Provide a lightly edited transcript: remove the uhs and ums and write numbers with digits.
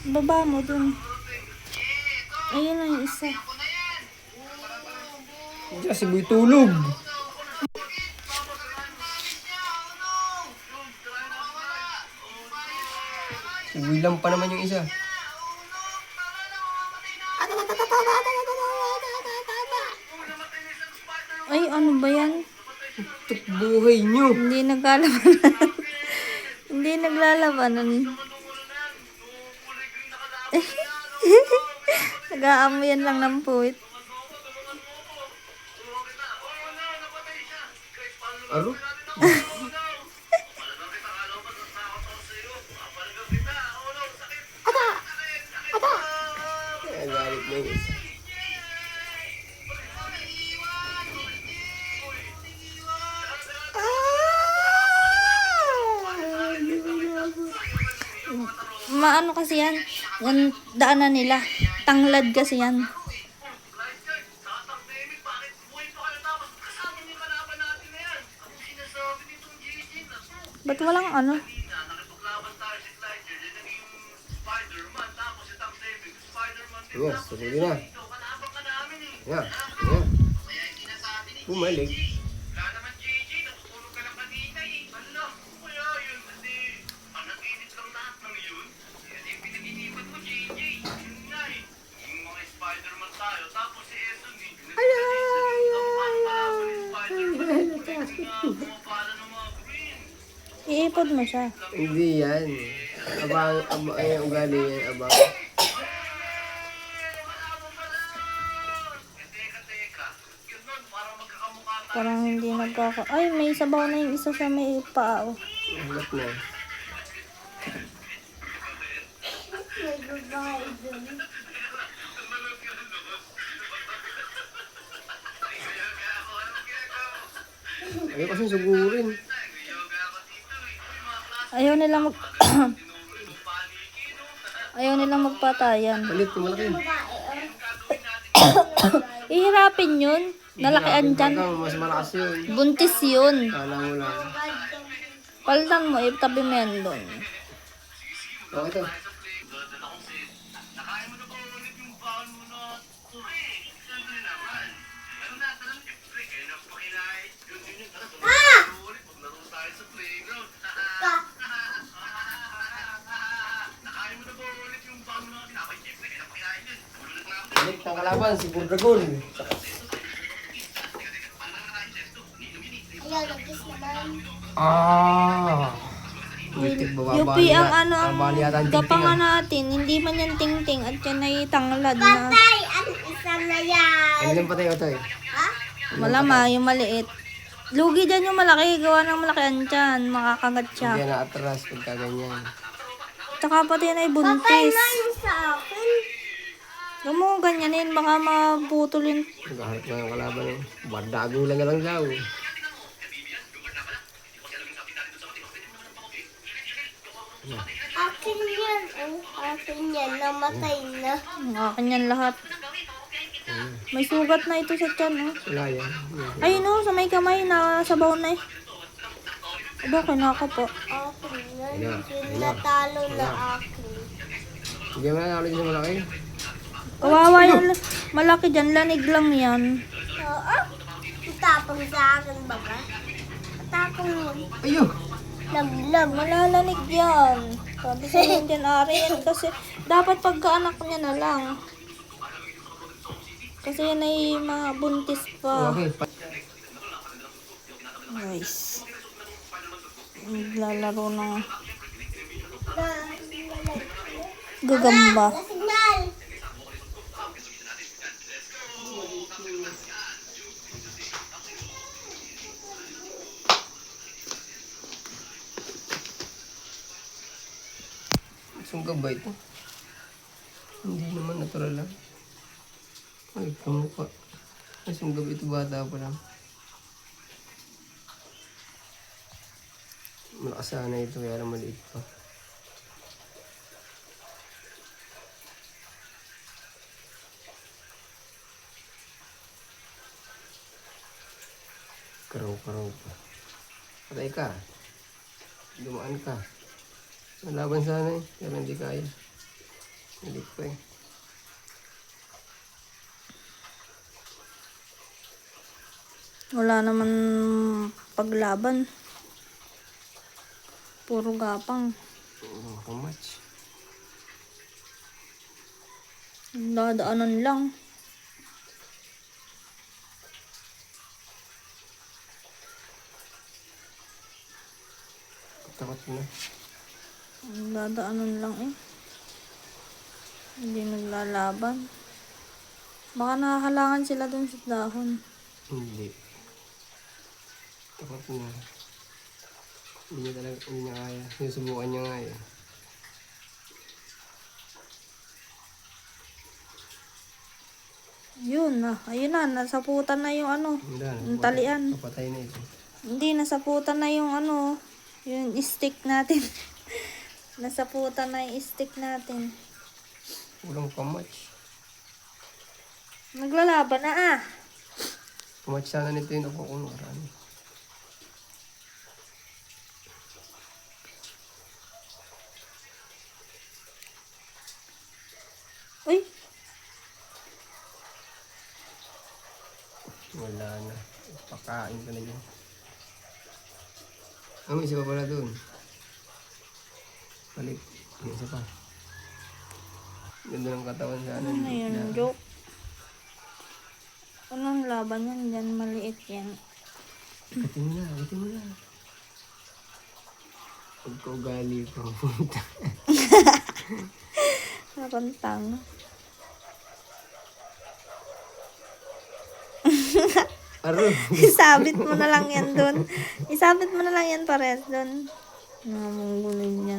Baba mo dun. Ayun na yung isa. Diyan si Boy tulog. Si Boy lang pa naman yung isa. Ay, ano ba yan? Tuk buhay nyo. Hindi naglalabanan. Hindi naglalabanan. Nag-aamoyan lang ng puwit. Aro? Ay, galit na yung isa. Maano kasi yan? Yan, daanan nila. Tanglad kasi yan. Ba't walang ano? Yes, sige na. Yan, yan. Bumalik. Iipod mo siya. Hindi yan. Ay, ugali yan, abang. Parang hindi nagkaka... Ay, may sabaw na yung isa sa may paa. Oh. Hanap na. Ayaw kasi sugurin. Ayaw nilang mag... Ayaw nilang magpatayan. Palit, malaki. Ihirapin yun. Nalakian dyan. Mas malakas yun. Buntis yun. Kala mo lang. Palitan mo, itabi mo yan doon. Oh, ito. Balik ng kalaban, si Budragon. Ah. UP ang ano, ang gapangan natin. Hindi man yan ting-ting at yan ay tanglad na. Patay! Ang isa na yan! Ano yung patay ko to eh? Ha? Malama, yung maliit. Lugi dyan yung malaki. Gawa ng malakian dyan. Makakagat siya. Hindi na atras pagka ganyan. Tsaka pati yan ay Patay buntis. na yung sa akin. Huwag mo ganyanin. Baka maputol yun. Naghaharap na yung kalaban eh. Bardagulan na lang daw. Akin yan. Ang akin yan. Namatay na. Ang akin yan lahat. May sugat na ito sa tiyan. Oh. Wala yan. Ayun oh, sa may kamay. Nasabaw na eh. Aba, kinaka po. Akin yan. Ayun, Yung ayun. natalo na akin. Hindi mo na nakalimutan sa malaki. Kawawa yan. Malaki dyan. Lanig lang yan. Oo. Itapong sa akin baga. Itapong mo. Ayun! Laglag. Malalanig yan. Sabi sa Indian Ari yan kasi dapat pagkaanak niya na lang. Kasi yan ay mga buntis pa. Okay. Guys. Naglalaro ng gagamba. Signal. Sunggab ba ito? Hindi naman, natural lang. Ay, pamukha. Ay, sunggab ito, bata pa lang. Malakas sana ito, kaya lang maliit pa. Karaw-karaw pa. Patay ka. Dumaan ka. Nalaban sana eh, pero hindi kaya. Balik pa eh. Wala naman paglaban. Puro gapang. Kamatch. Dadaanan lang. Takot na. Dadaanan lang eh. Hindi naglalaban. Baka nakahalangan sila dun sa dahon. Hindi. Takot na. Hindi niya talaga, hindi niya kaya. Sinusubukan niya nga eh. Yun na. Ayun na. Nasaputan na yung ano. Hindi na. Yung talian. Papatay na ito. Hindi. Nasaputan na yung ano. Yung stick natin. Nasaputan na yung stick natin. Walang kamatch. Naglalaban na ah. Kamatch sana nito yung ako kung marami. Uy. Wala na. Pakain ka na dyan. May isa pa pala doon. Balik. May isa pa. Ganda ng katawan sa Ano na yun? Joke. Anong laban yan? Yan maliit yan. Gatin mo na, gatin mo na. Pagkaugali ko. Pumunta. Narantang. Aro. Isabit mo na lang yan dun. Isabit mo na lang yan pares dun. Namunggulo niya.